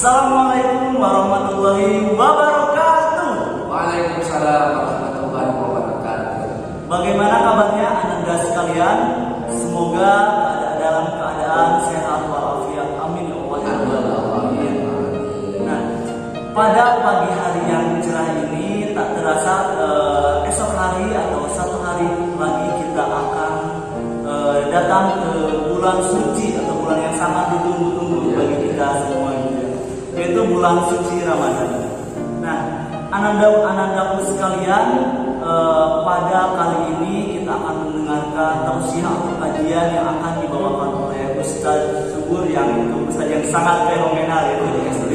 Assalamualaikum warahmatullahi wabarakatuh. Waalaikumsalam warahmatullahi wabarakatuh. Bagaimana kabarnya Anda sekalian? Semoga dalam keadaan sehat walafiat. Amin ya Allah. Nah, pada pagi hari yang cerah ini tak terasa esok hari atau satu hari lagi kita akan datang ke bulan suci atau bulan yang sangat ditunggu-tunggu bagi kita semua, yaitu bulan suci Ramadan. Nah, anandaku sekalian, pada kali ini kita akan mendengarkan tausiah atau kajian yang akan dibawakan oleh Ustaz Subur yang sangat fenomenal, yaitu di SD.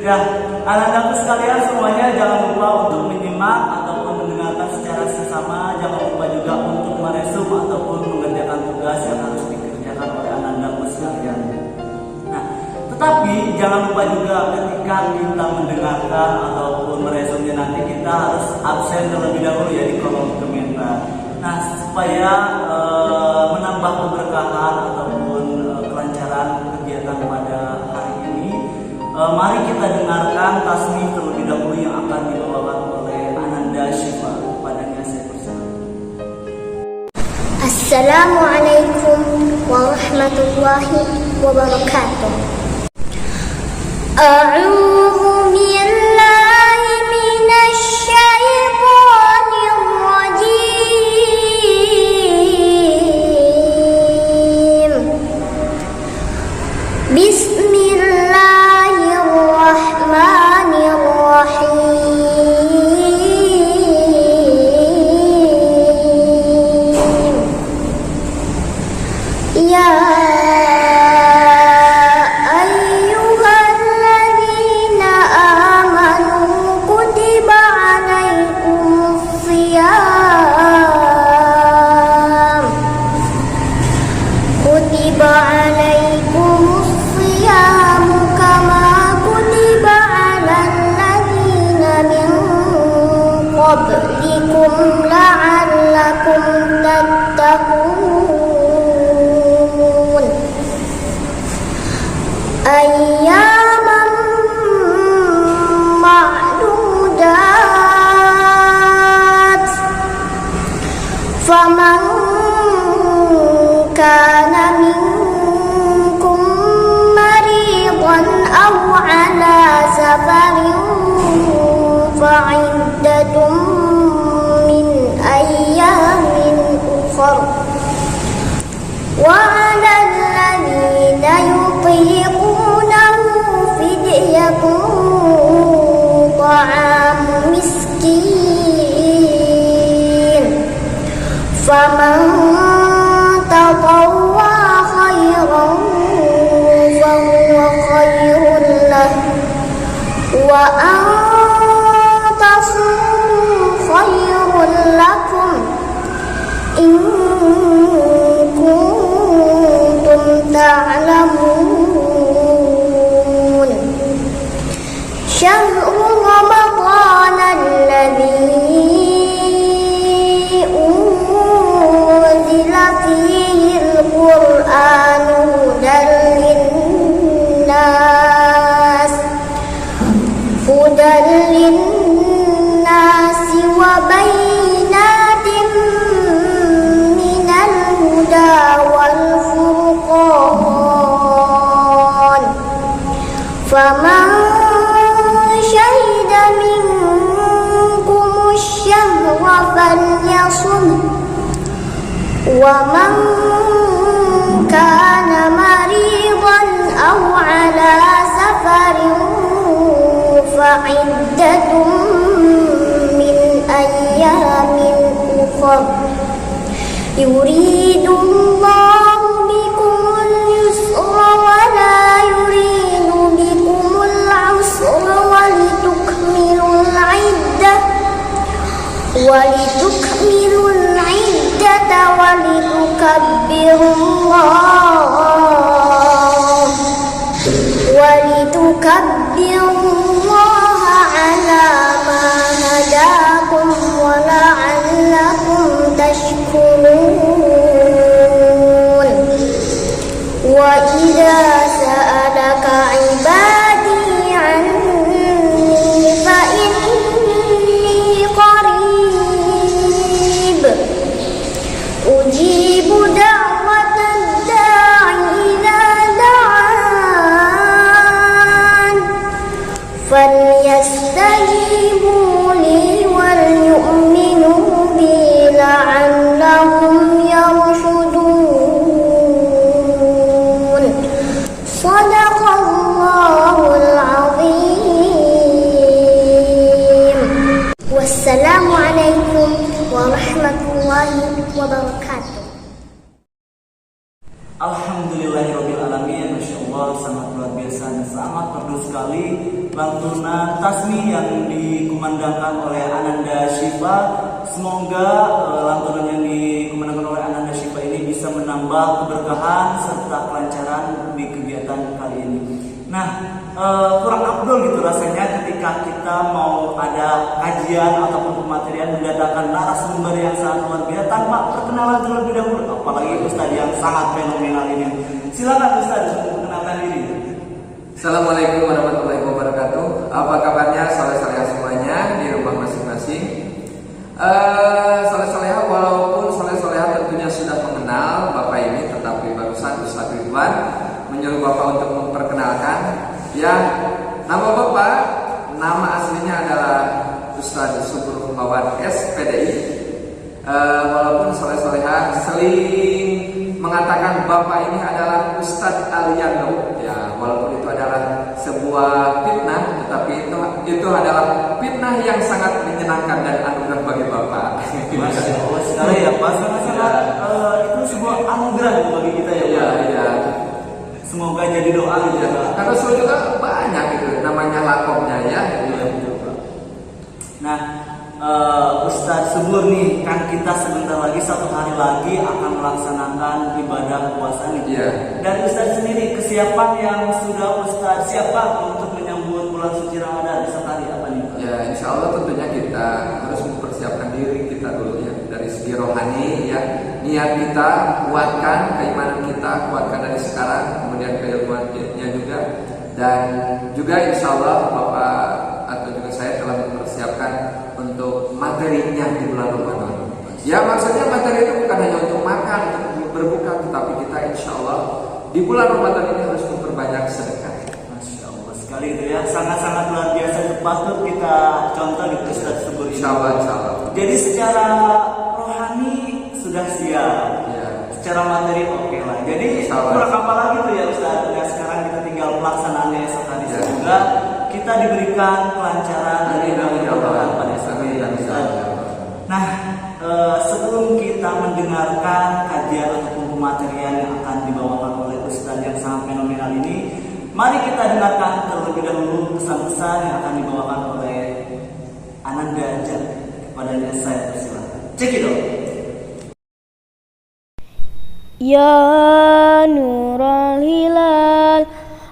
Ya, anandaku sekalian semuanya, jangan lupa untuk menyimak ataupun mendengarkan secara sesama. Jangan lupa juga untuk meresum ataupun mengerjakan tugas yang harus dikerjakan oleh anandaku sekalian. Tetapi jangan lupa juga ketika kita mendengarkan ataupun meresumnya, nanti kita harus absen terlebih dahulu ya di kolom komentar. Nah, supaya menambah keberkahan ataupun kelancaran kegiatan pada hari ini, mari kita dengarkan tasmih terlebih dahulu yang akan dibawakan oleh Ananda Syifa. Kepadanya saya persilakan. Assalamualaikum warahmatullahi wabarakatuh. أعوذ بالله من الشيطان الرجيم. بسم الله الرحمن الرحيم. يا قبلكم لعلكم تتقون أياما معدودات فمن كان منكم مريضا أو على سفر فعدة من أيام أخر وعلى الذين يطيقونه فدية طعام مسكين فمن تطوع خيرا فهو خير له وأن خير لكم إن كنتم تعلمون شهر رمضان الذي أنزل فيه القرآن هدى للناس وبينات من الهدى والفرقان فمن شهد منكم الشهر فليصم ومن كان مريضا أو على سفر فعدة من أيام أخر يريد الله بكم اليسر ولا يريد بكم العسر ولتكملوا العدة ولتكبروا الله على ما هداكم ولعلكم تشكرون وإذا سألتم warahmatullahi wabarakatuh. Alhamdulillahirrabbilalamin. Masya Allah, sangat luar biasa dan sangat merdu sekali lantunan tasmi yang dikumandangkan oleh Ananda Syifa. Semoga lantunan yang dikumandangkan oleh Ananda Syifa ini bisa menambah keberkahan serta kelancaran di kegiatan kali ini. Nah, kurang afdol gitu rasanya ketika kita mau ada kajian ataupun pematerian mendatangkan narasumber yang sangat luar biasa tanpa perkenalan terlebih dahulu, apalagi Ustaz yang sangat fenomenal ini. Silakan Ustaz untuk mengenalkan diri. Assalamualaikum warahmatullahi wabarakatuh. Apa kabarnya soleh-solehah semuanya di rumah masing-masing? Soleh-solehah walaupun soleh-solehah tentunya sudah mengenal Bapak ini, tetapi barusan Ustaz Ridwan menyuruh Bapak untuk memperkenalkan. Ya, nama Bapak, nama aslinya adalah Ustaz Subur Humawan SPDI. Walaupun soleh-solehah seling mengatakan Bapak ini adalah Ustadz Aliando. Ya, walaupun itu adalah sebuah fitnah, tetapi itu adalah fitnah yang sangat menyenangkan dan anugerah bagi Bapak. Masya Allah sekali ya Pak, sangat-sangat itu sebuah anugerah bagi kita ya Pak. Iya. Semoga jadi doa ya Pak. Karena sudah juga banyak gitu namanya lakomnya ya. Iya betul Pak. Nah, Ustadz Subur nih, kan kita sebentar lagi 1 hari lagi akan melaksanakan ibadah puasa nih. Iya. Dari Ustadz sendiri, kesiapan yang sudah Ustadz siapkan untuk menyambut bulan suci Ramadan sekali apa nih Pak? Ya, insya Allah tentunya kita harus mempersiapkan diri kita dulu ya, dari segi rohani ya. Niat kita kuatkan, keimanan kita kuatkan dari sekarang, kemudian keilmuannya juga, dan juga insya Allah Bapak atau juga saya telah mempersiapkan untuk materinya di bulan Ramadan. Ya, maksudnya materi itu bukan hanya untuk makan, untuk berbuka, tetapi kita insya Allah di bulan Ramadan ini harus memperbanyak sedekah. Masya Allah sekali itu ya, sangat-sangat luar biasa. Itu patut kita contoh di Ustadz Subur ini. Insya Allah. Jadi secara rohani sudah siap, Ya. secara materi oke lah. Jadi Insya Allah. kurang apa lagi tuh ya Ustadz. Nah, sekarang kita tinggal pelaksanaannya esok hari. Ya. Semoga kita diberikan kelancaran dari kemudahan pada esok hari ya Ustadz. Nah, sebelum kita mendengarkan kajian ataupun pematerian yang akan dibawakan oleh Ustadz yang sangat fenomenal ini, mari kita dengarkan terlebih dahulu pesan-pesan yang akan dibawakan oleh Ananda Jan. Kepadanya saya persilakan. Cekidot. Ya Nurul Hilal,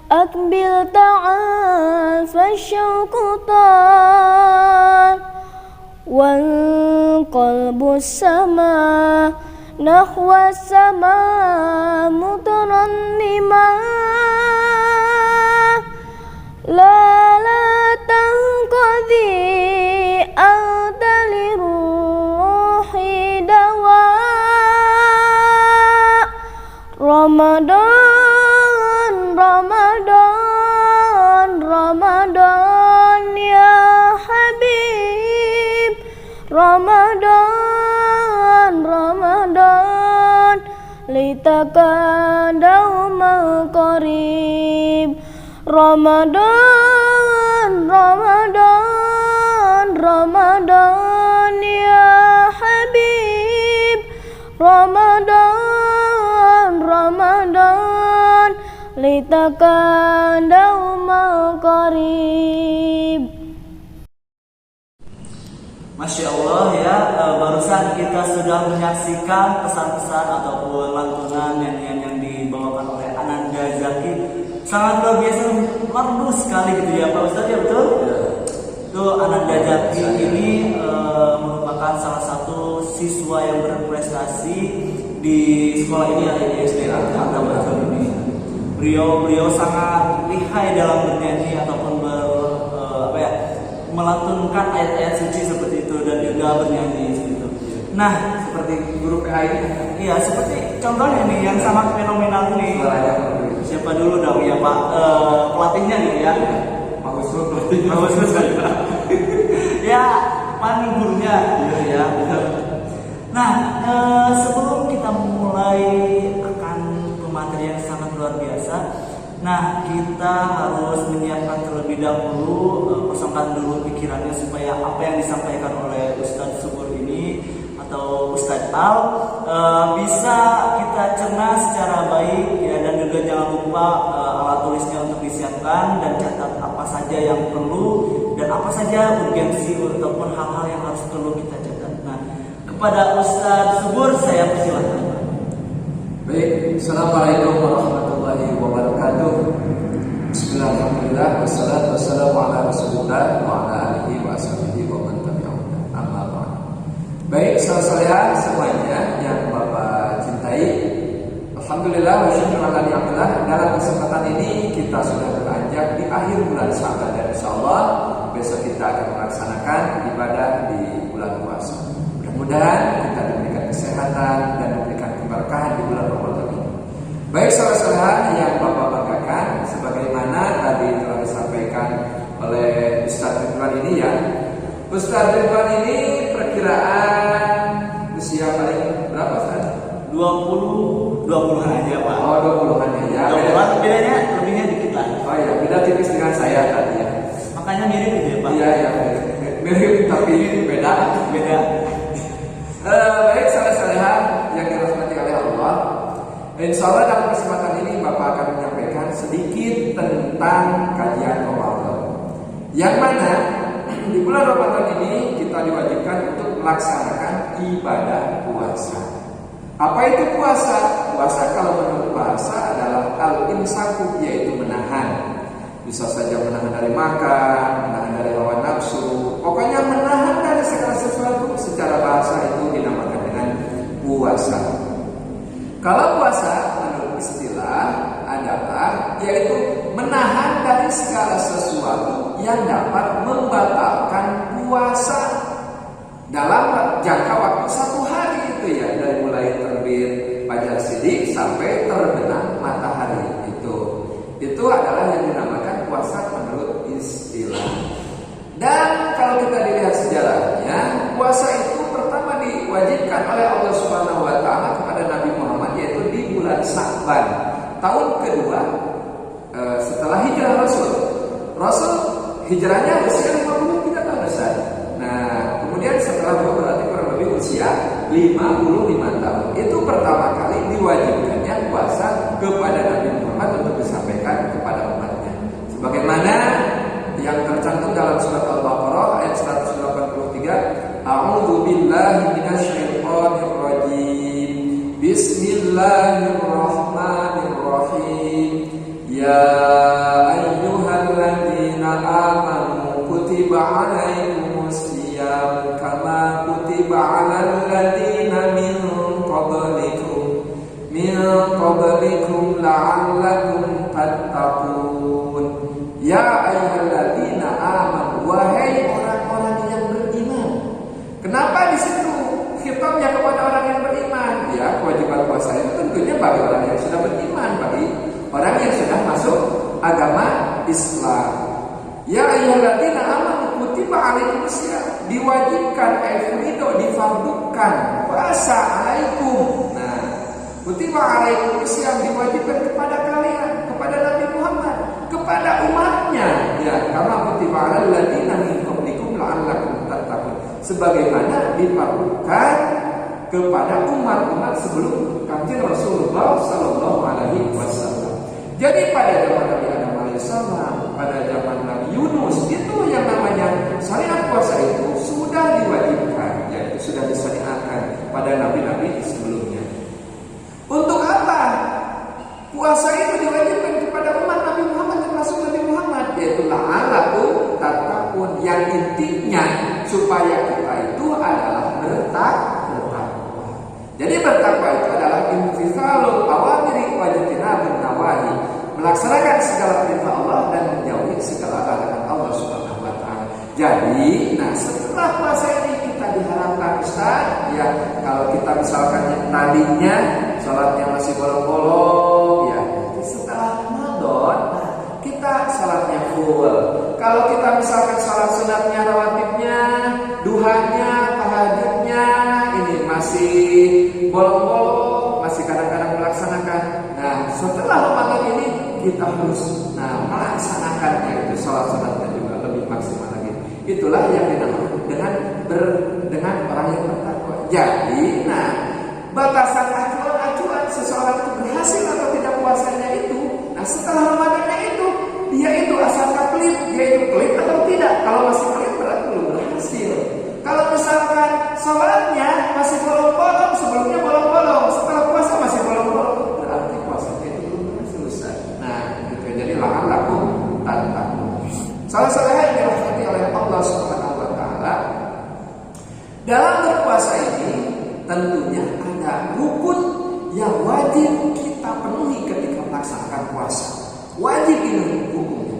akbil ta'al fasyauqu tal, wal qalbu sama nahwa sama mutarannima, la tanqadi anta liruhi dawa. Ramadan ya Habib, Ramadan litaka daumal qarib. Ramadan ya Habib, Ramadan litaka daumal qarib. Masya Allah ya, barusan kita sudah menyaksikan pesan-pesan ataupun lantunan nyanyian yang dibawakan oleh Ananda Zaki. Sangat luar biasa, merdu sekali gitu ya Pak Ustadz ya, betul? Ya. Itu Ananda Zaki ini merupakan salah satu siswa yang berprestasi di sekolah ini, ada di SD Al-Tabazul ini. Beliau sangat lihai dalam bernyanyi ataupun melantunkan ayat-ayat suci seperti itu dan juga bernyanyi seperti itu. Nah, Seperti guru PA ini. iya seperti contohnya nih yang sangat fenomenal ini. Siapa dulu dong ya Pak pelatihnya nih ya? Bagus. Ya, Pani gurunya gitu ya. Nah, sebelum kita mulai akan pemateri yang sangat luar biasa, nah kita harus menyiapkan terlebih dahulu, kosongkan dulu pikirannya supaya apa yang disampaikan oleh Ustadz Subur ini atau Ustadz Al bisa kita cerna secara baik ya, dan juga jangan lupa alat tulisnya untuk disiapkan dan catat apa saja yang perlu dan apa saja urgensi ataupun hal-hal yang harus perlu kita catat. Nah, kepada Ustadz Subur saya persilakan. Baik, Assalamualaikum warahmatullahi wabarakatuh. Bismillahirrahmanirrahim. Wassalatu wassalamu ala Rasulillah wa ala alihi wa sahbihi wa man tabi'ahum. Amma ba'd. Baik, saudara semuanya yang Bapak cintai, alhamdulillah wa syukur alhamdulillah, dalam kesempatan ini kita sudah beranjak di akhir bulan Sya'ban dan insyaallah besok kita akan melaksanakan ibadah di bulan puasa. Mudah-mudahan kita diberikan kesehatan dan diberikan keberkahan di bulan Ramadan ini. Baik saudara-saudara yang Bapak banggakan, sebagaimana tadi telah disampaikan oleh Ustaz Ridwan ini ya. Ustaz Ridwan ini perkiraan usia paling berapa Ustaz? 20-an aja Pak. Oh 20-an ya. 20-an bedanya lebihnya dikit lah. Oh ya, beda tipis dengan saya tadi ya. Makanya mirip gitu ya Pak. Iya ya, mirip tapi beda. Baik saudara-saudara yang dirahmati oleh Allah, insya Allah dalam kesempatan ini Bapak akan menyampaikan sedikit tentang kajian Ramadan, yang mana di bulan Ramadan ini kita diwajibkan untuk melaksanakan ibadah puasa. Apa itu puasa? Puasa kalau menurut bahasa adalah al-imsaku, yaitu menahan. Bisa saja menahan dari makan, menahan dari hawa nafsu, pokoknya menahan dari segala sesuatu. Secara bahasa itu dinamakan dengan puasa. Kalau puasa menurut istilah adalah yaitu menahan dari segala sesuatu yang dapat membatalkan puasa dalam jangka waktu 1 hari itu ya, dari mulai terbit fajar sidik sampai terbenam matahari itu adalah yang dinamakan puasa menurut istilah. Dan kalau kita dilihat sejarahnya, puasa itu pertama diwajibkan oleh Allah Subhanahu wa taala kepada Nabi Muhammad, yaitu di bulan Sya'ban, tahun kedua setelah hijrah Rasul. Rasul hijrahnya usia 53 tahun saja. Nah, kemudian setelah itu berarti kurang lebih usia 55 tahun. Itu pertama kali diwajibkannya puasa kepada Nabi Muhammad untuk disampaikan kepada umatnya. Sebagaimana yang tercantum dalam surat Al-Baqarah ayat 183, A'udzu billahi minasyaitonir rajim. Bismillahirrahmanirrahim. Ya ayyuhalladzina amanu kutiba 'alaikumus shiyam kama kutiba 'alal ladzina min qablikum la'allakum tattaqun. Ya ayyuhalladzina amanu, wahai orang-orang yang beriman. Kenapa di situ khitabnya kepada orang yang beriman? Ya, kewajiban puasa itu tentunya bagi orang yang sudah beriman, bagi orang yang sudah masuk agama Islam. Ya ayyuhalladzina amanu kutiba 'alaikumus shiyam, diwajibkan difardukan puasa alaikum. Nah, kutiba 'alaikumus shiyam diwajibkan kepada kalian, kepada Nabi Muhammad, kepada umatnya. Ya, kama kutiba 'alal ladzina min qablikum la'allakum tattaqun, sebagaimana difardukan kepada umat-umat sebelum Kanjeng Rasulullah sallallahu alaihi wasallam. Jadi pada zaman Nabi Adam alaihissalam, pada zaman Nabi Yunus, itu yang namanya syariat puasa itu sudah diwajibkan, yaitu sudah disyariatkan pada nabi-nabi sebelumnya. Untuk apa puasa itu diwajibkan kepada umat Nabi Muhammad termasuk Nabi Muhammad? Yaitu la'allakum tattaqun, yang intinya supaya kita itu adalah bertakwa. Jadi bertakwa itu adalah imtitsalul awamiri wa ijtinabun nawahi, melaksanakan segala perintah Allah dan menjauhi segala larangan Allah Subhanahu wa taala. Jadi, setelah puasa ini kita diharapkan Ustaz, ya, kalau kita misalkan yang tadinya salatnya masih bolong-bolong, ya, setelah Ramadan kita salatnya full. Kalau kita misalkan salat sunatnya, rawatibnya, duhanya, tahajudnya ini masih bolong-bolong, masih kadang-kadang melaksanakan. Nah, setelah Ramadan ini kita harus melaksanakannya, itu salat sunatnya juga lebih maksimal lagi. Itulah yang dinamakan dengan orang yang bertakwa. Jadi, batasan acuan seseorang itu berhasil atau tidak puasanya itu. Nah, setelah Ramadannya itu, dia itu asal pelit, dia itu pelit atau tidak. Kalau masih pelit berarti belum berhasil. Kalau misalkan sholatnya masih bolong-bolong, sebelumnya bolong-bolong, setelah puasa masih bolong-bolong, berarti puasanya itu belum berhasil, Ustaz. Nah, gitu. Jadi lahan laku tanpa. Salah-salah yang dirahmati oleh Allah Subhanahu wa Ta'ala, dalam berpuasa ini tentunya ada rukun yang wajib kita penuhi ketika melaksanakan puasa. Wajib ini hukumnya.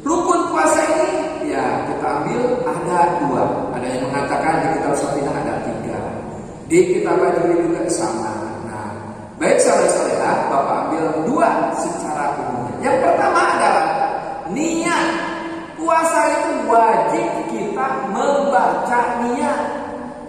Rukun puasa ini ya kita ambil ada 2. Ada yang mengatakan di kitab Safinah ada 3. Di kitab Bajuri juga sama. Nah, baik saudara-saudara, Bapak ambil 2 secara umumnya. Yang pertama adalah niat. Puasa itu wajib kita membaca niat.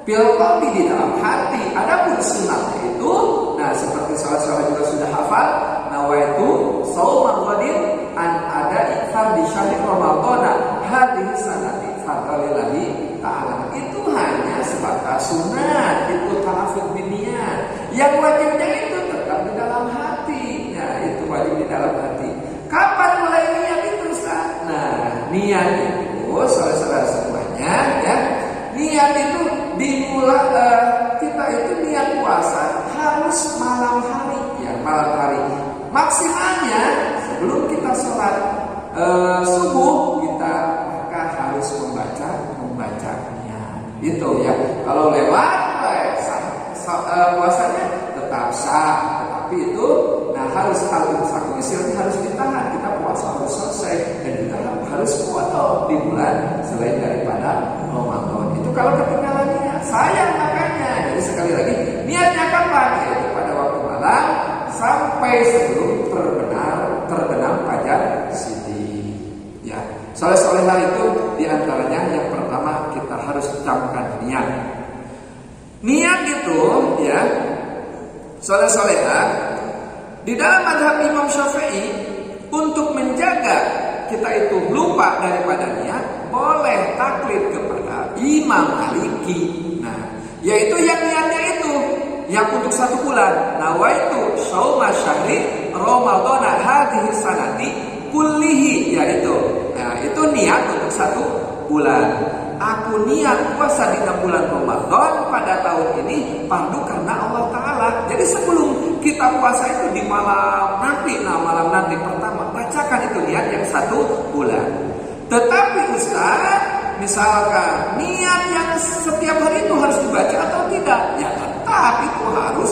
Pilqalbi di dalam hati. Adapun sunnahnya itu, nah seperti sahabat-sahabat juga sudah hafal, nawaitu shauman qadim an ada'i fardhi syahri ramadhana hadhihi sanati fadlillahi ta'ala. Itu hanya sebatas sunat, itu talaffuz biniyat. Yang wajibnya itu tetap di dalam hati. Nah, itu wajib di dalam hati. Kapan mulai niat itu, Ustaz? Nah, niat itu saudara-saudara semuanya ya. Niat itu dimulai kita itu niat puasa harus malam hari ya, malam hari. Maksimalnya sebelum kita sholat subuh kita maka harus membaca niat. Itu ya. Kalau lewat puasanya tetap sah, tetapi itu harus istilahnya harus ditahan. Kita puasa harus selesai dan juga harus puasa di bulan selain daripada Ramadan. Itu kalau ketinggalan niat, sayang makanya. Jadi sekali lagi, niatnya kapan? Yaitu pada waktu malam sampai sebelum terbenam fajar siddiq. Ya, soleh-solehah itu diantaranya yang pertama kita harus camkan niat. Niat itu ya, soleh-solehah di dalam mazhab Imam Syafi'i untuk menjaga kita itu lupa daripada niat boleh taklid kepada Imam Maliki. Nah, yaitu yang niatnya itu yang untuk 1 bulan. Nawaitu shauma syahri ramadhana hadhihi sanati kullihi, yaitu itu niat untuk 1 bulan. Aku niat puasa di 6 bulan Ramadan pada tahun ini fardu karena Allah Ta'ala. Jadi sebelum kita puasa itu di malam nanti, malam nanti pertama bacakan itu niat yang 1 bulan. Tetapi Ustaz, misalkan niat yang setiap hari itu harus dibaca atau tidak? Ya tetap itu harus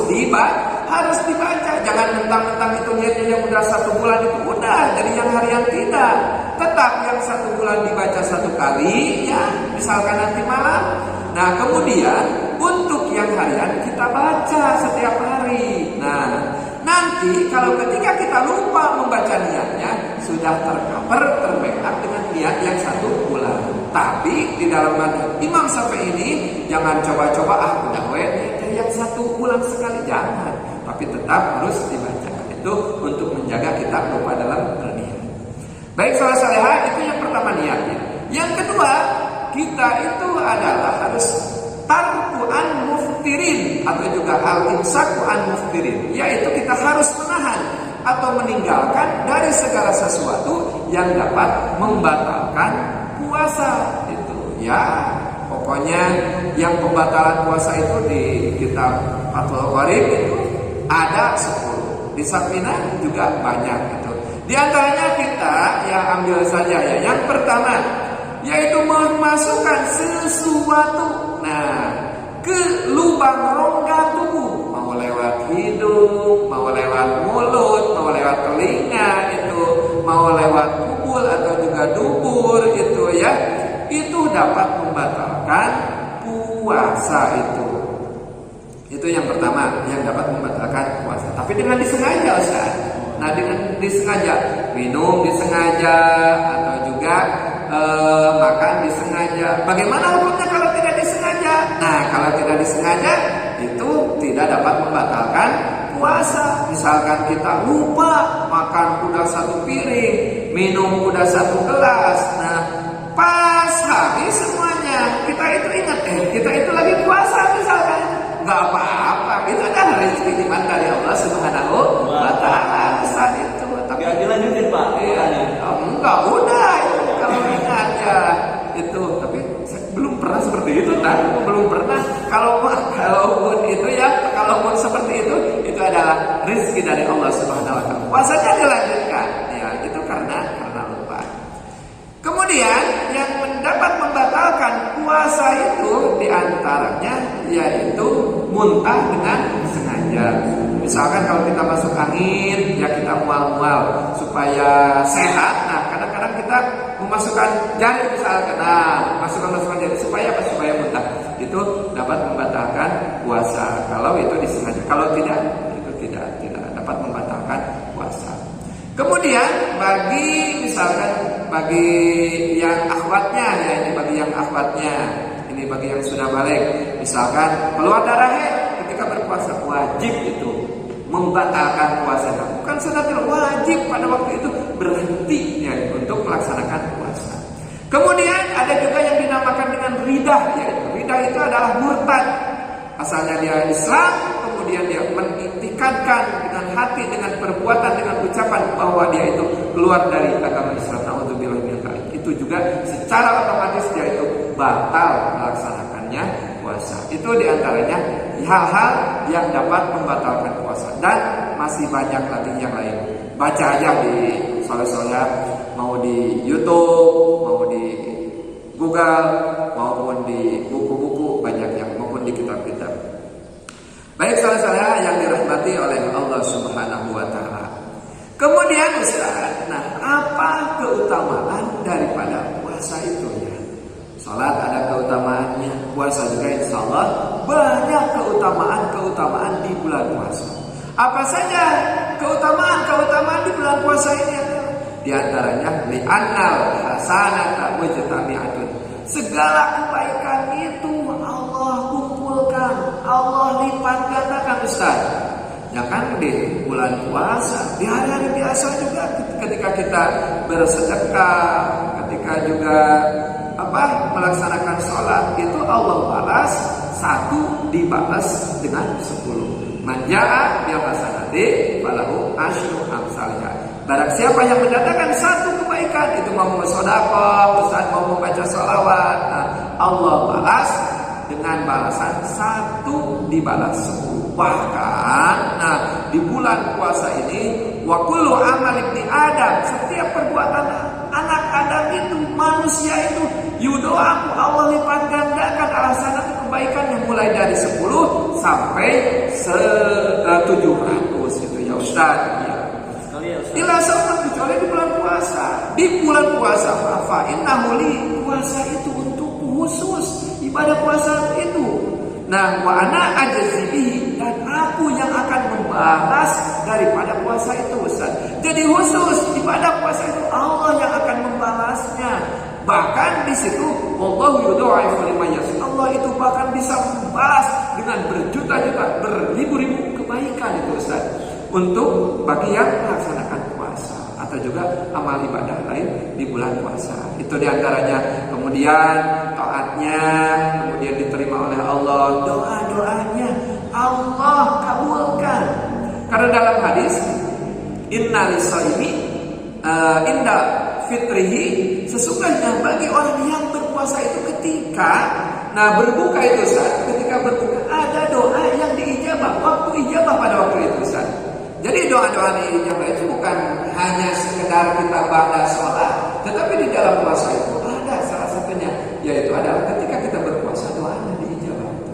dibaca. Jangan mentang-mentang itu niatnya yang udah 1 bulan itu udah jadi yang harian, tidak. Tetap yang 1 bulan dibaca 1 kali ya, misalkan nanti malam. Nah, kemudian untuk yang harian kita baca setiap hari. Nah, nanti kalau ketika kita lupa membaca niatnya sudah terbackup dengan niat yang 1 bulan. Tapi di dalam Imam Syafi'i ini jangan coba-coba udah yang 1 bulan sekali, jangan. Tapi tetap harus dibaca. Itu untuk menjaga kita lupa dalam berniat. Baik saudara-saudara, itu yang pertama niatnya. Yang kedua, kita itu adalah harus tarku an muftirin atau juga al-imsaku an muftirin, yaitu kita harus menahan atau meninggalkan dari segala sesuatu yang dapat membatalkan puasa. Itu ya, pokoknya yang pembatalan puasa itu di kitab Fathul Qarib itu ada 10. Di Safinah juga banyak gitu. Di antaranya kita ya ambil saja ya. Yang pertama yaitu memasukkan sesuatu ke lubang rongga tubuh, mau lewat hidung, mau lewat mulut, mau lewat telinga, itu mau lewat kubul atau juga dubur, itu ya, itu dapat membatalkan puasa. Itu yang pertama yang dapat membatalkan puasa. Tapi dengan disengaja, Ustaz. Nah, dengan disengaja minum disengaja atau juga makan disengaja. Bagaimana hukumnya kalau tidak disengaja? Nah, kalau tidak disengaja itu tidak dapat membatalkan puasa. Misalkan kita lupa makan udah 1 piring, minum udah 1 gelas. Nah, pas habis semuanya kita itu ingat kita itu lagi puasa misalkan. kalaupun itu ya, kalaupun seperti itu adalah rezeki dari Allah Subhanahu wa taala. Puasanya dilanjutkan, ya itu karena lupa. Kemudian yang mendapat membatalkan puasa itu diantaranya yaitu muntah dengan sengaja. Misalkan kalau kita masuk angin, ya kita mual-mual supaya sehat. Nah, kadang-kadang kita memasukkan jari misalkan, masukkan jari supaya muntah. Itu dapat membatalkan puasa kalau itu disengaja. Kalau tidak, itu tidak dapat membatalkan puasa. Kemudian bagi yang akhwatnya, ya ini bagi yang akhwatnya, ini bagi yang sudah balik, misalkan keluar darah ketika berpuasa, wajib itu membatalkan puasanya. Bukan sunnatul, wajib pada waktu itu berhenti ya untuk melaksanakan puasa. Kemudian ada juga yang dinamakan dengan ridah, ya. Ridah itu adalah murtad. Asalnya dia Islam, kemudian dia mengiktikadkan dengan hati, dengan perbuatan, dengan ucapan bahwa dia itu keluar dari agama Islam. Nauzubillah min dzalik. Itu juga secara otomatis dia itu batal melaksanakannya puasa. Itu diantaranya hal-hal yang dapat membatalkan puasa, dan masih banyak lagi yang lain. Baca aja di soal-soalnya, mau di YouTube, mau di Google, maupun di buku-buku banyak yang, maupun di kitab-kitab. Baik saudara-saudara yang dirahmati oleh Allah Subhanahu wa taala. Kemudian Ustaz, apa keutamaan daripada puasa itu ya? Salat ada keutamaannya, puasa juga insya Allah banyak keutamaan di bulan puasa. Apa saja keutamaan di bulan puasa ini? Di antaranya li'annal hasanata wajtami'atun. Segala kebaikan itu Allah kumpulkan, Allah lipat gandakan Ustaz. Ya kan di bulan puasa, di hari-hari biasa juga ketika kita bersedekah, ketika juga melaksanakan sholat, itu Allah balas 1 dibalas dengan 10. Manja'a bil hasanati falahu asyru amsalha. Barang siapa yang mendatangkan 1 kebaikan, itu mau bersedekah, Ustaz mau membaca sholawat, Allah balas dengan balasan 1 dibalas 10. Bahkan di bulan puasa ini wa kullu amal ibni Adam, setiap perbuatan anak Adam itu, manusia itu, yudoaku Allah lipat gandakan alasan kebaikan yang mulai dari 10 sampai 700 itu ya Ustaz. Ila sama kecuali di bulan puasa. Di bulan puasa fa innahu li, puasa itu untuk khusus, ibadah puasa itu. Wa ana ajzibihi, dan aku yang akan membalas daripada puasa itu Ustaz. Jadi khusus ibadah puasa itu Allah yang akan membalasnya. Bahkan di situ wallahu yudha'ifu liman yasha. Allah itu bahkan bisa membalas dengan berjuta-juta, beribu-ribu kebaikan itu Ustaz, untuk bagi yang melaksanakan puasa atau juga amal ibadah lain di bulan puasa. Itu diantaranya. Kemudian taatnya kemudian diterima oleh Allah, doa-doanya Allah kabulkan. Karena dalam hadis inna lisaimi inda fitrihi, sesungguhnya bagi orang yang berpuasa itu ketika berbuka itu Ustaz, ketika berbuka ada doa yang diijabah, waktu ijabah pada waktu itu Ustaz. Jadi doa-doa diijabah itu bukan hanya sekedar kita ba'da sholat, tetapi di dalam puasa itu ada salah satunya, yaitu adalah ketika kita berpuasa doanya diijabah itu.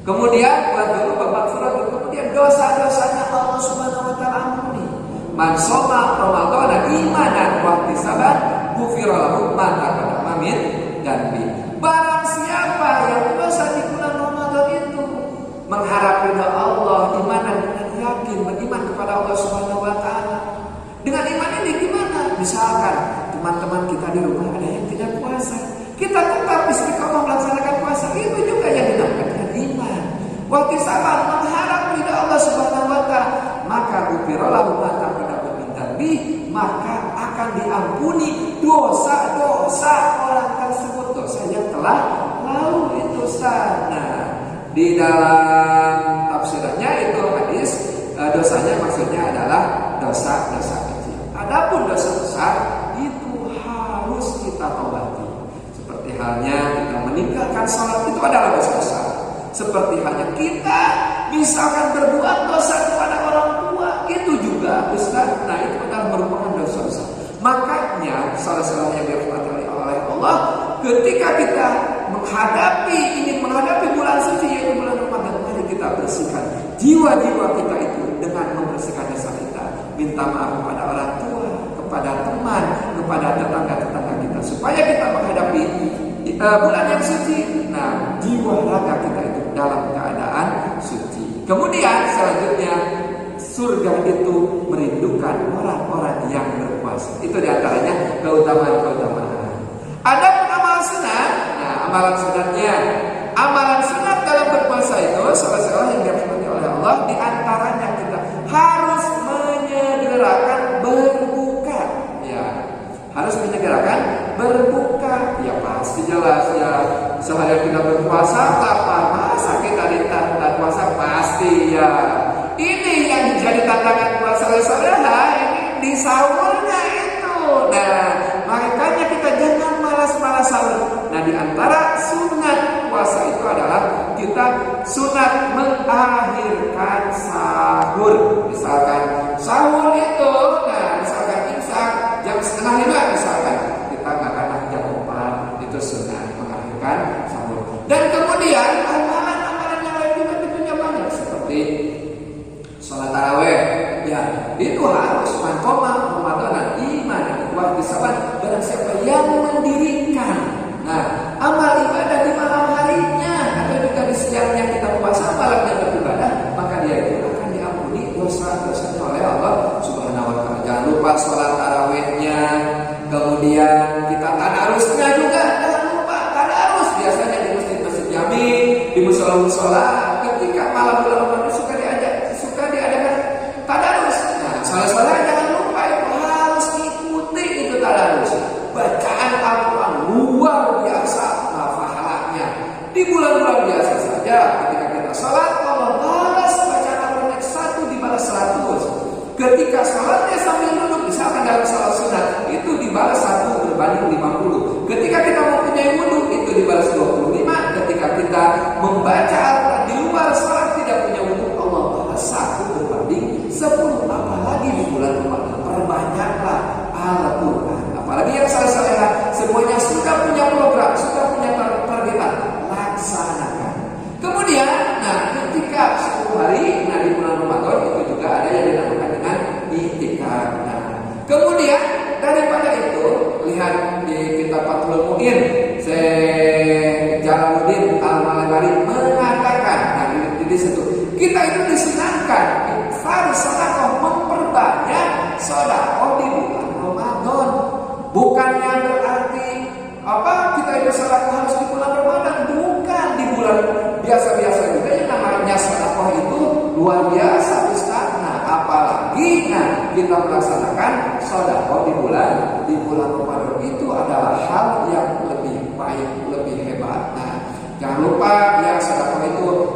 Kemudian kemudian dosa-dosanya Allah Subhanahu wa taala ampuni. Man shoma Ramadan imanan wa ihtisaban ghufira lahu ma taqaddama min dzambi. Barang siapa yang dosa di bulan Ramadan itu mengharap ridha Allah, imanan dengan yakin, beriman kepada Allah Subhanahu wa taala. Dengan iman ini gimana? Misalkan teman-teman kita di rumah ada yang tidak puasa, kita tetap istiqomah melaksanakan puasa, itu juga yang dinamakan dengan iman. Waktu sabar mengharap ridha Allah Subhanahu wa taala, maka ghufira lahu ma taqaddama min dzambi, maka akan diampuni dosa-dosa orang tersebut, dosa yang telah lalu itu Ustaz. Di dalam tafsirannya itu hadis dosanya maksudnya adalah dosa-dosa kecil. Adapun dosa besar itu harus kita obati. Seperti halnya kita meninggalkan sholat, itu adalah dosa besar. Seperti halnya kita misalkan berbuat dosa kepada orang tua, itu juga Ustaz, nah itu adalah merupakan dosa besar. Makanya salah-salah yang dirahmati oleh Allah, ketika kita ingin menghadapi bulan suci yaitu bulan Ramadan, mari kita bersihkan jiwa-jiwa kita itu dengan membersihkan dosa kita, minta maaf kepada orang tua, kepada teman, kepada tetangga-tetangga kita, supaya kita menghadapi bulan yang suci. Nah, jiwa raga kita itu dalam keadaan suci. Kemudian selanjutnya, surga itu merindukan orang-orang yang berpuasa. Itu diantaranya keutamaan-keutamaan. Ada pun amal sunat. Nah, amalan sunatnya, amalan sunat dalam berpuasa itu salah-salah yang dirahmati oleh Allah. Diantaranya kita harus menyegerakan berbuka. Ya, harus menyegerakan berbuka. Ya pasti jelas ya. Sehari kita berpuasa, lapar, masa kita ditantang puasa pasti ya. Ini yang jadi tantangan buat saudara-saudara, ini di sahurnya itu. Nah, makanya kita jangan malas-malas sahur. Nah, di antara sunat puasa itu adalah kita sunat mengakhirkan sahur. Misalkan sahur itu, nah misalkan imsak jam 4:30 misalkan, kita nggak akan jam 4, itu sunat mengakhirkan sahur. Dan kemudian amalan-amalan yang lain juga tentunya banyak seperti sholat tarawih, ya itu harus manqoma Ramadan iman wa ihtisaban, barang siapa yang mendirikan. Nah, amal ibadah di malam harinya atau juga di siangnya kita puasa, malamnya beribadah, maka dia itu akan diampuni dosa-dosanya oleh Allah Subhanahu wa taala. Jangan lupa sholat tarawihnya, kemudian kita tadarusnya juga jangan lupa tadarus. Biasanya di masjid-masjid jami, di musola-musola ketika malam bulan Ramadan suka diadakan tadarus. Nah, salah-salah jangan lupa itu harus ikuti itu tadarus. Bacaan Al-Quran luar biasa pahalanya. Di bulan-bulan biasa saja ketika kita sholat, Allah balas bacaan Al-Quran 1 dibalas 100. Ketika sholatnya sambil duduk, misalkan dalam sholat sunat, itu dibalas 1 berbanding 50. Ketika kita mempunyai wudu, itu dibalas 25. Ketika kita membaca Al-Quran di luar sholat tidak punya wudu, Allah balas 1 berbanding 10. Apalagi di bulan Ramadan, perbanyaklah Al-Quran. Apalagi yang salah-salah semuanya sudah punya program, sudah punya targetan, laksanakan. Kemudian, nah ketika 10 hari, nah di bulan Ramadan itu juga ada yang dinamakan dengan i'tikaf. Nah, kemudian daripada itu, lihat di kitab Fathul Mu'in, Syekh Jalaluddin Al-Malabari mengatakan, nah di situ kita itu disunahkan sedekah, memperbanyak sedekah di bulan Ramadan. Bukannya berarti kita itu sedekah harus di bulan Ramadan, bukan, di bulan biasa-biasa juga yang namanya sedekah itu luar biasa Ustaz. Nah, apalagi kita melaksanakan sedekah di bulan Ramadan, itu adalah hal yang lebih baik, lebih hebat. Nah, jangan lupa ya, sedekah itu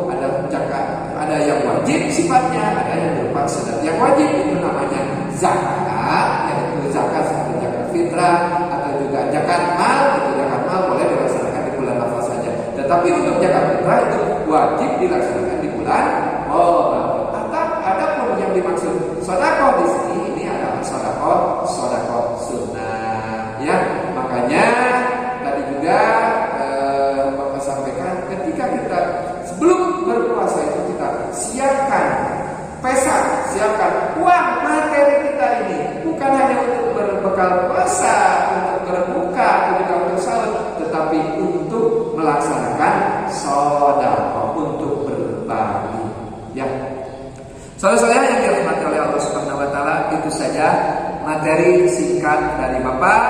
ada yang wajib sifatnya, ada yang berupa sedekah. Yang wajib itu namanya zakat, yaitu zakat seperti zakat fitrah atau juga zakat mal. Itu zakat mal boleh dilaksanakan di bulan apa saja. Tetapi untuk zakat fitrah itu wajib dilaksanakan di bulan Ramadan. Ada pun yang dimaksud sedekah di sini, ini adalah sedekah sunnah. Ya, makanya tadi juga Bapak sampaikan, ketika kita sebelum berpuasa itu kita siapkan uang materi kita ini, bukan hanya untuk berbekal puasa, untuk berbuka, untuk sahur, tetapi untuk melaksanakan sedekah, untuk berbagi. Ya, saudara-saudara yang dirahmati oleh Allah Subhanahu wa taala, itu saja materi singkat dari Bapak.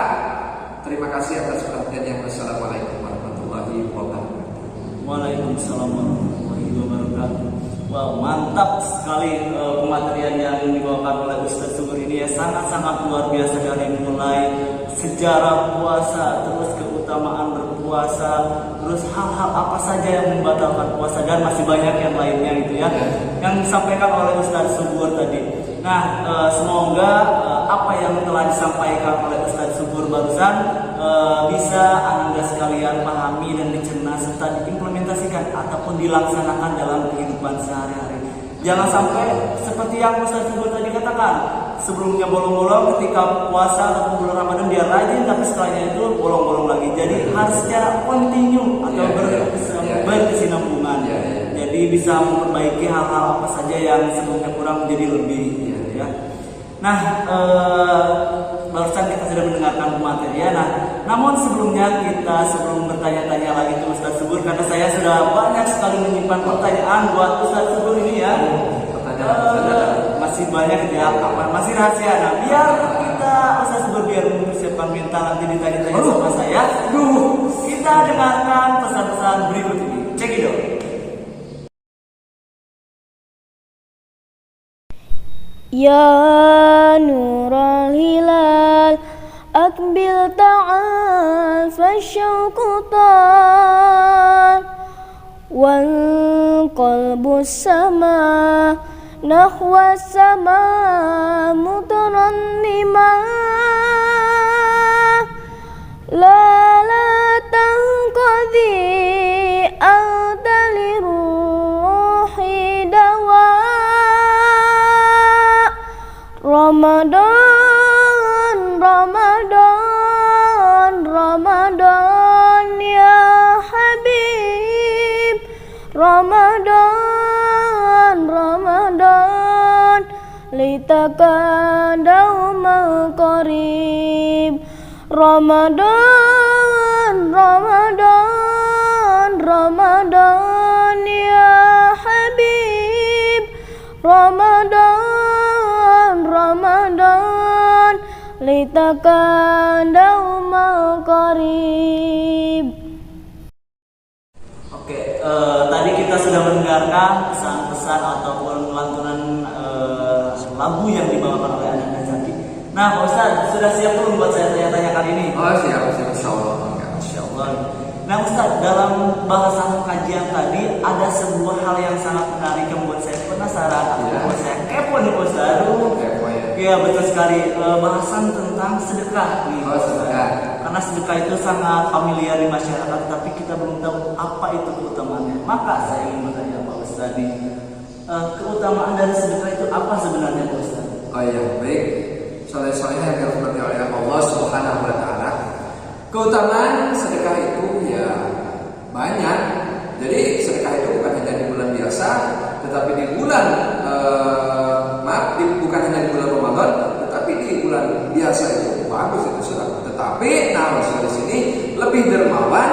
Terima kasih atas perhatiannya. Wassalamualaikum warahmatullahi wabarakatuh. Waalaikumsalam warahmatullahi wabarakatuh. Wow, mantap sekali pematerian yang dibawakan oleh Ustaz Subur ini ya, sangat-sangat luar biasa, dari mulai sejarah puasa, terus keutamaan berpuasa, terus hal-hal apa saja yang membatalkan puasa, dan masih banyak yang lainnya gitu ya, yang disampaikan oleh Ustaz Subur tadi. Nah, semoga apa yang telah disampaikan oleh Ustaz Subur barusan bisa Anda sekalian pahami dan dicerna serta diimplementasikan diaplikasikan ataupun dilaksanakan dalam kehidupan sehari-hari. Jangan sampai seperti yang Ustaz Subur tadi katakan, sebelumnya bolong-bolong, ketika puasa ataupun bulan Ramadan dia rajin, tapi setelahnya itu bolong-bolong lagi. Jadi harus secara kontinu atau berkesinambungan. Jadi bisa memperbaiki hal-hal apa saja yang sebelumnya kurang menjadi lebih. Ya. Nah, barusan kita sudah mendengarkan materi ya. Nah, namun sebelum bertanya-tanya lagi ke Ustaz Subur, karena saya sudah banyak sekali menyimpan pertanyaan buat Ustaz Subur ini ya. Masih banyak ya, masih rahasia. Nah, biar kita Ustaz Subur biar mempersiapkan mental nanti ditanya-tanya sama saya. Kita dengarkan pesan-pesan berikut ini. Cekidot. Ya Nurul Hilal Akbil ta'al Fasyauku ta'al Wal qalbu sama Nahwa sama Mutarannima La tangqadhi Anta liruhi dawa Ramadan, Ramadan, Ramadan ya Habib. Ramadan, Ramadan, litaka dauma qarib. Ramadan, Ramadan, Ramadan ya Habib. Ramadan, Ramadan, litaka dauma qarib. Oke, tadi kita sudah mendengarkan pesan-pesan ataupun lantunan lagu yang dibawakan oleh Ananda Zaki. Nah, Pak Ustaz, sudah siap belum buat saya tanya-tanya kali ini? Oh, siap, insya Allah. Insya Allah. Nah, Ustaz, dalam bahasan kajian tadi ada sebuah hal yang sangat menarik yang membuat saya penasaran, membuat saya kepo nih, Pak Ustaz. Iya, betul sekali. Bahasan tentang sedekah. Sedekah. Karena sedekah itu sangat familiar di masyarakat, tapi kita belum tahu apa itu keutamaannya. Maka saya ingin bertanya Pak Ustaz, keutamaan dari sedekah itu apa sebenarnya, Pak Ustaz? Oh iya, baik. Soleh-soleh yang dirahmati oleh Allah Subhanahu wa Ta'ala. Keutamaan sedekah itu ya banyak. Jadi sedekah itu bukan hanya di bulan biasa, tetapi di bulan bukan hanya di bulan Ramadan, tetapi di bulan biasa itu bagus itu sedekah. Tetapi Rasul di sini lebih dermawan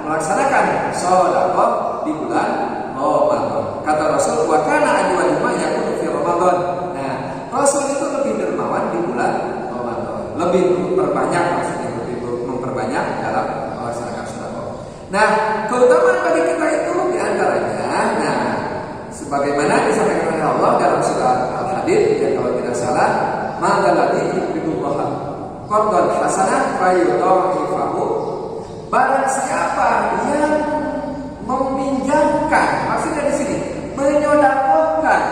melaksanakan sedekah di bulan Ramadan. Kata Rasul, wa kana ajwaduma yakunu fi Ramadan. Nah, Rasul itu lebih dermawan di bulan Ramadan. Lebih memperbanyak, maksudnya lebih memperbanyak dalam melaksanakan sedekah. Nah, keutamaan bagi kita itu diantaranya, nah, sebagaimana disampaikan oleh Allah dalam surat Al-Hadid, yang kalau tidak salah, ma'alladzi yuqridullaha qardan hasanah fayudha'ifahu. Barang siapa yang meminjamkan, maksudnya di sini menyodakohkan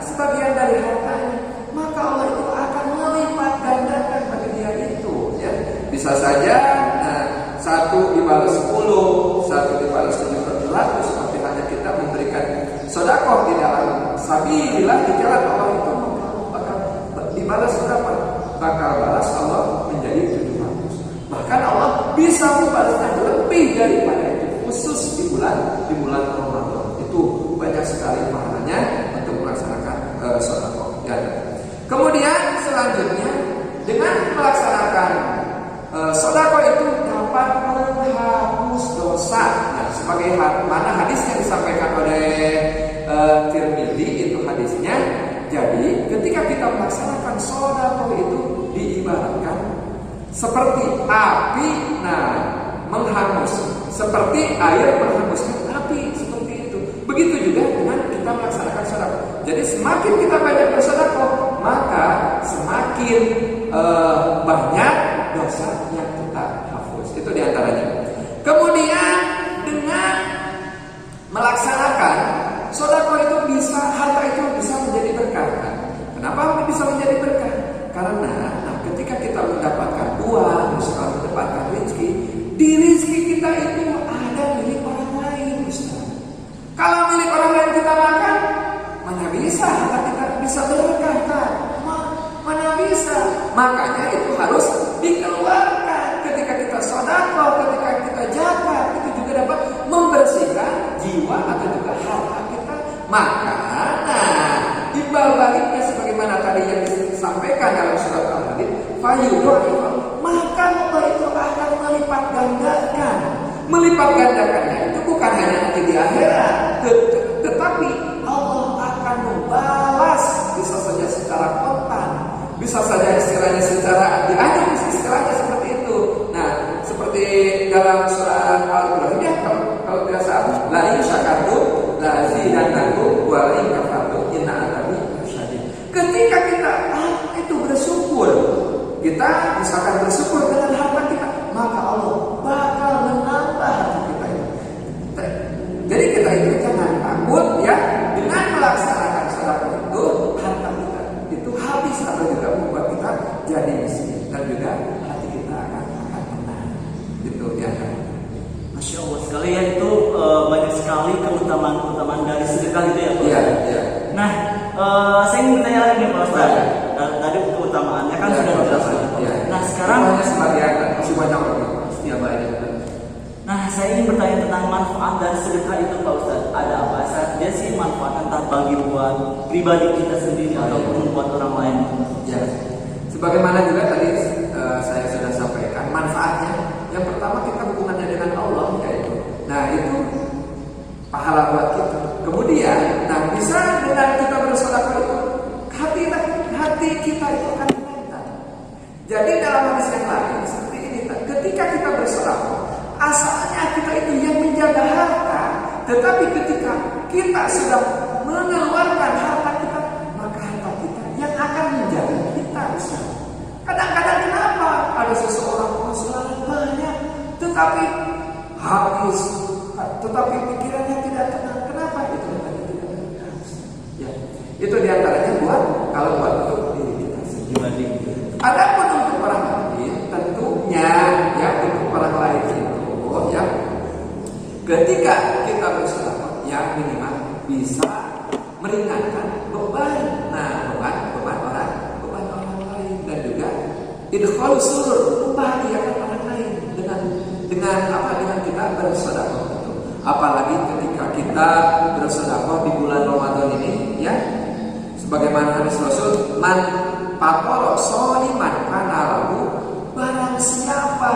sebagian dari hartanya, maka Allah itu akan melipat gandakan bagi dia itu. Ya, bisa saja satu dibalas 10, satu dibalas 700, seperti hanya kita memberikan sedekah di dalam sabilillah di jalan Allah itu bakal dibalas berapa? Bakal balas Allah menjadi 700. Bahkan Allah bisa membalasnya lebih daripada itu, khusus di bulan Ramadan. Itu banyak sekali pahalanya untuk melaksanakan sedekah. Ya. Kemudian selanjutnya dengan melaksanakan sedekah itu dapat menghapus dosa. Nah, sebagai mana hadis yang disampaikan oleh Tirmidzi itu hadisnya. Jadi ketika kita melaksanakan sedekah itu diibaratkan seperti api, menghangus, seperti air menghanguskan api, seperti itu. Begitu juga dengan kita melaksanakan sedekah. Jadi semakin kita banyak bersedekah, maka semakin banyak dosa yang kita hapus. Itu diantaranya. Kemudian dengan melaksanakan sedekah itu harta itu bisa menjadi berkah. Kenapa bisa menjadi berkah? Karena ketika kita mendapatkan uang, misalnya mendapatkan rezeki, di rezeki kita itu ada milik orang lain, Ustaz. Mana bisa harta kita bisa berkah kan? Mana bisa? Makanya itu harus dikeluarkan ketika kita sedekah, ketika kita zakat, itu juga dapat membersihkan jiwa atau juga harta kita. Maka, nah, imbal baliknya sebagaimana tadi yang disampaikan dalam surat Al-Hadid, fayudha'if, maka Allah itu akan melipat gandakan. Melipat gandakannya itu bukan hanya nanti di akhirat, tetapi Allah akan membalas, bisa saja secara kontan, bisa saja istilahnya secara diajak, istilahnya seperti itu. Nah, seperti dalam surah Al-Ibrahim ya, kalau tidak salah, la in syakartum la azidannakum wa la in kafartum inna adzabi lasyadid. Ketika kita itu bersyukur, kita misalkan bersyukur dengan harta kita, maka Allah bakal menambah harta kita itu. Jadi kita itu jangan takut ya, dengan melaksanakan sedekah itu harta kita itu habis atau juga membuat kita jadi miskin dan juga hati kita akan tenang. Itu ya kan. Masya Allah sekali ya, itu banyak sekali keutamaan dari sedekah itu ya Pak. Iya, iya. Nah, saya ingin bertanya lagi nih Pak Ustaz. Tadi keutamaannya kan sudah dijelaskan. Ya. Nah, sekarang hanya sebagian, masih banyak lagi. Setiap hari. Nah, saya ingin bertanya tentang manfaat dari sedekah itu Pak Ustaz. Ada apa saja sih manfaat, entah bagi buat pribadi kita sendiri ataupun buat orang lain? Ya. Sebagaimana juga tadi saya sudah sampaikan manfaatnya. Yang pertama kita hubungannya dengan Allah yaitu. Nah, itu pahala buat kita. Kemudian, nah bisa dengan kita bersedekah itu hati kita itu akan tenang. Jadi dalam hadis yang lain seperti ini, ketika kita bersedekah, asalnya kita itu yang menjaga harta, tetapi ketika kita sudah mengeluarkan harta kita, maka harta kita yang akan menjaga kita bisa. Kadang-kadang kenapa ada seseorang penghasilan banyak, tetapi habis, tetapi pikirannya tidak tenang. Kenapa itu? Ya, itu diantaranya kalau buat untuk diri kita sendiri. Adapun untuk orang lain, tentunya ya untuk orang lain itu ya, ketika kita bersedekah, yang minimal bisa meringankan beban. Nah, beban orang lain dan juga idkhal surur, membahagiakan orang lain dengan kita bersedekah. Apalagi ketika kita bersedekah di bulan Ramadan ini ya, sebagaimana hadis Rasul, man fatara sholiman kana lahu, barang siapa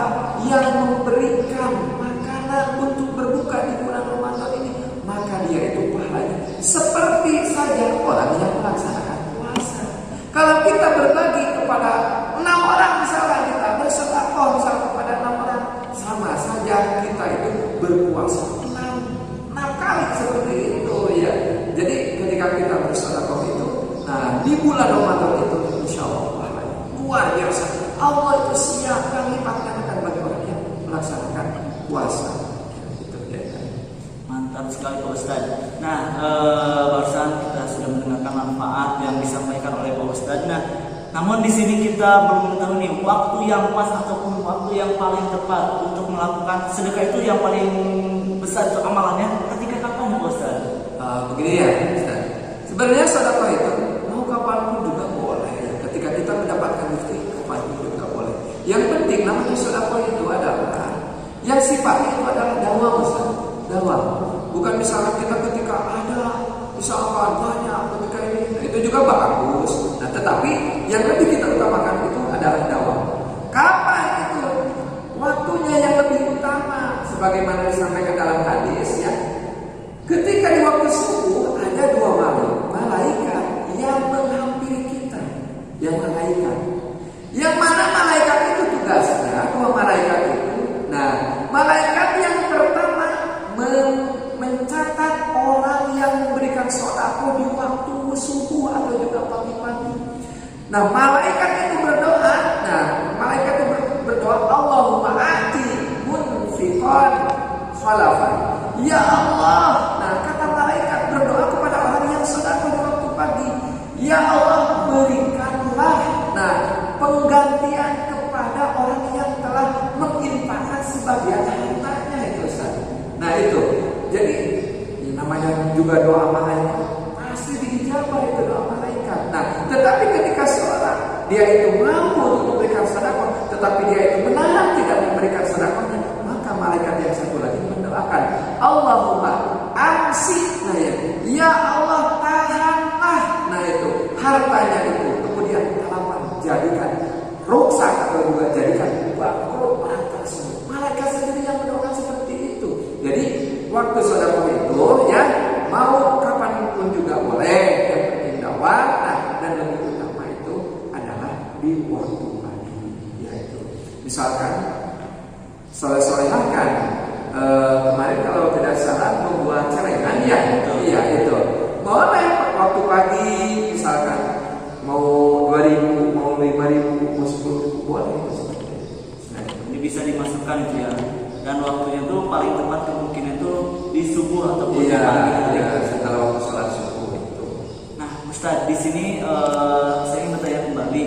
yang memberikan makanan untuk berbuka di bulan Ramadan ini, maka dia itu pahalanya seperti saja orang yang melaksanakan puasa. Kalau kita berbagi kepada 6 orang misalnya, kita bersedekah misalnya kepada 6 orang, sama saja kita itu berpuasa 6 kali seperti itu ya. Jadi ketika kita bersedekah itu, nah di bulan Ramadan itu insya Allah luar biasa. Allah itu siap lipat gandakan bagi orang yang melaksanakan puasa. Itu ya. Mantap sekali Pak Ustaz. Nah, barusan kita sudah mendengarkan manfaat yang disampaikan oleh Pak Ustaz. Nah, namun di sini kita belum mengetahui nih waktu yang pas ataupun waktu yang paling tepat untuk melakukan sedekah itu yang paling besar itu amalannya ketika kapan Pak Ustaz? Begini ya Ustaz. Sebenarnya sedekah itu mau kapanpun juga boleh. Ketika kita mendapatkan rezeki, kapanpun juga boleh. Yang penting namanya sedekah itu adalah yang sifatnya itu adalah dawam Ustaz. Dawam. Bukan misalnya kita ketika ada misalkan banyak ketika ini, itu juga bagus. Nah, tetapi yang lebih kita utamakan itu adalah dawam. Kapan itu waktunya yang lebih utama? Sebagaimana disampaikan dalam hadis ya. Ketika di waktu subuh ada 2 malaikat yang menghampiri kita, yang mana malaikat itu tugasnya 2 malaikat itu. Nah, malaikat yang pertama mencatat orang yang memberikan sedekah di waktu subuh atau juga pagi-pagi. Nah, malaikat itu berdoa. Nah, malaikat itu berdoa, Allahumma ati munfiqan khalafan. Ya Allah. Nah, kata malaikat berdoa kepada orang yang sedekah di waktu pagi. Ya Allah, berikanlah penggantian kepada orang yang telah menginfakkan sebagian hartanya itu Ustaz. Nah, itu. Jadi namanya juga doa malaikat pasti diijabah. Tetapi ketika seorang dia itu mampu untuk memberikan sedekah, tetapi dia itu menahan tidak memberikan sedekahnya, maka malaikat yang satu lagi mendoakan, Allahumma amsik, nah ya Allah tahanlah, nah itu hartanya itu, kemudian halaman jadikan rusak atau juga jadikan bangkrut tersebut. Malaikat sendiri yang mendoakan seperti itu. Jadi waktu sedekah itu ya mau kapanpun juga boleh, yang penting dakwah. Nah, dan lebih utama itu adalah di waktu pagi, yaitu misalkan soleh-solehakan. Kemarin kalau tidak salah membuat celengan ya, iya itu boleh waktu pagi, misalkan mau 2.000, mau 5.000, mau 10.000 boleh. Nah, ini bisa dimasukkan itu ya. Dan waktunya tuh paling tepat kemungkinan itu di subuh ataupun di pagi hari. Setelah waktu sholat subuh itu. Nah, Ustadz di sini saya ingin bertanya kembali,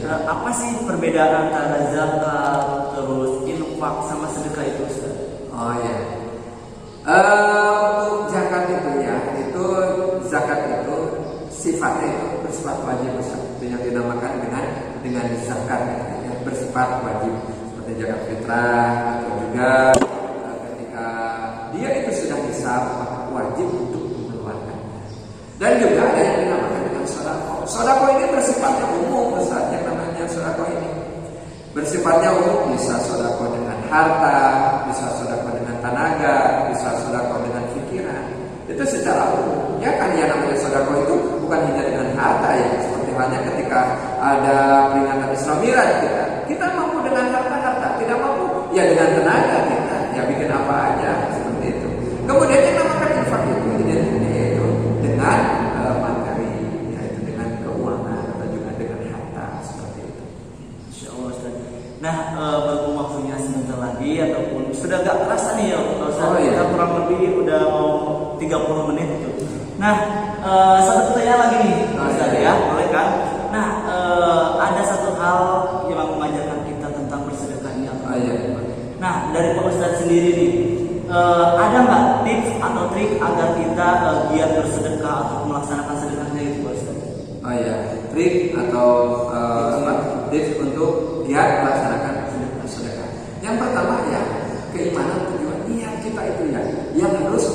apa sih perbedaan antara zakat, terus infak sama sedekah itu, Ustadz? Oh ya. Untuk zakat itu ya, itu zakat itu sifatnya itu bersifat wajib, itu yang dinamakan dengan zakat ya, bersifat wajib seperti zakat fitrah atau juga ketika dia itu sudah hisab maka wajib untuk mengeluarkan. Dan juga ada yang dinamakan dengan sedekah. Sedekah ini bersifatnya umum, misalnya namanya sedekah ini bersifatnya umum, bisa sedekah dengan harta, bisa sedekah dengan tenaga, bisa sedekah dengan pikiran. Itu secara umum. Ya kan yang namanya sedekah itu bukan hanya dengan harta ya, seperti halnya ketika ada peringatan Isra Miraj kita mampu dengan harta, tidak mampu ya dengan tenaga kita, ya bikin apa aja seperti itu. Kemudian yang namanya infak itu identiknya itu dengan materi, yaitu dengan keuangan atau juga dengan harta seperti itu. Insya Allah, Ustaz. Nah, berhubung waktunya sebentar lagi ataupun sudah agak kerasa nih ya Ustaz. Kita kurang lebih udah mau 30 menit itu. Nah, satu pertanyaan lagi nih Ustaz ya, boleh kan? Nah, ada satu hal yang mengajarkan kita tentang bersedekah ini. Nah, dari Pak Ustadz sendiri nih, ada nggak tips atau trik agar kita giat bersedekah atau melaksanakan sedekahnya itu, Pak Ustadz? Oh iya, trik atau tips untuk giat melaksanakan sedekah. Yang pertama ya keimanan tujuan niat kita itu ya, yang harus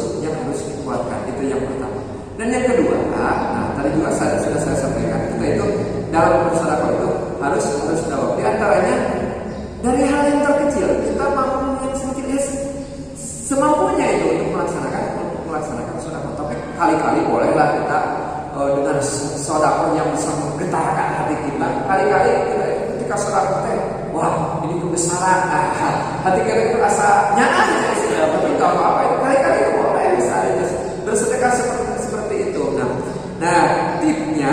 dikuatkan, itu yang pertama. Dan yang kedua, nah tadi juga sudah saya sampaikan, kita itu dalam bersedekah itu harus tahu di antaranya dari hal yang terkecil kita mampu yang sedikit semampunya itu untuk melaksanakan sedekah. Tapi kali-kali bolehlah kita dengan sedekah yang bisa menggetarkan hati kita. Kali-kali ketika sedekah teh, wah ini kebesaran, hati kita itu rasa nyaman ya, betul apa itu kali-kali boleh bisa bersedekah seperti itu. Nah tipnya,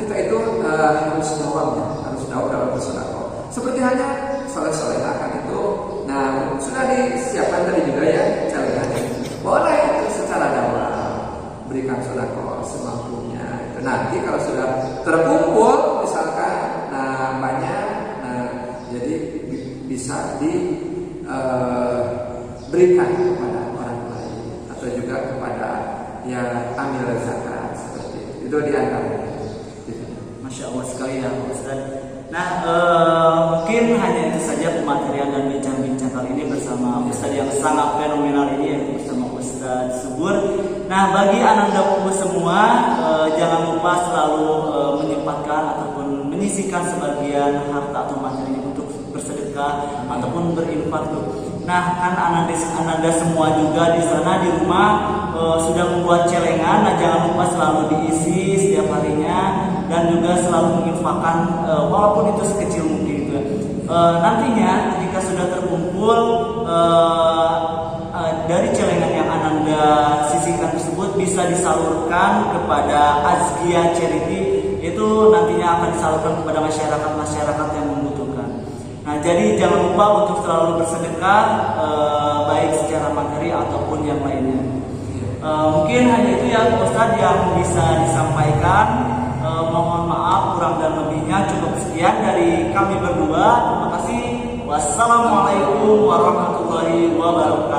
kita itu harus tahu dalam bersedekah. Seperti hanya soleh-solehakan itu, nah sudah disiapkan tadi juga ya celengannya. Boleh itu secara dalam berikan sedekah semampunya. Itu nanti kalau sudah terkumpul misalkan, nah banyak, nah jadi bisa diberikan kepada orang lain atau juga kepada yang ambil zakat seperti itu. Itu diantaranya. Masya Allah sekali ya Pak Ustadz. Nah, mungkin hanya itu saja pematerian dan bincang-bincang kali ini bersama Ustadz yang sangat fenomenal ini, yaitu bersama Ustadz Subur. Nah, bagi Ananda Buku semua, jangan lupa selalu menyempatkan ataupun menyisihkan sebagian harta atau materi untuk bersedekah ataupun berinfak tuh. Nah, kan Ananda semua juga di sana di rumah sudah membuat celengan. Nah, jangan lupa selalu diisi setiap harinya dan juga selalu menginfakkan walaupun itu sekecil mungkin itu. Nantinya ketika sudah terkumpul dari celengan yang Ananda sisihkan tersebut bisa disalurkan kepada Azkia Charity, itu nantinya akan disalurkan kepada masyarakat yang membutuhkan. Nah, jadi jangan lupa untuk selalu bersedekah baik secara materi ataupun yang lainnya. Mungkin hanya itu ya Ustadz yang bisa disampaikan. Mohon maaf kurang dan lebihnya. Cukup sekian dari kami berdua. Terima kasih. Wassalamualaikum warahmatullahi wabarakatuh.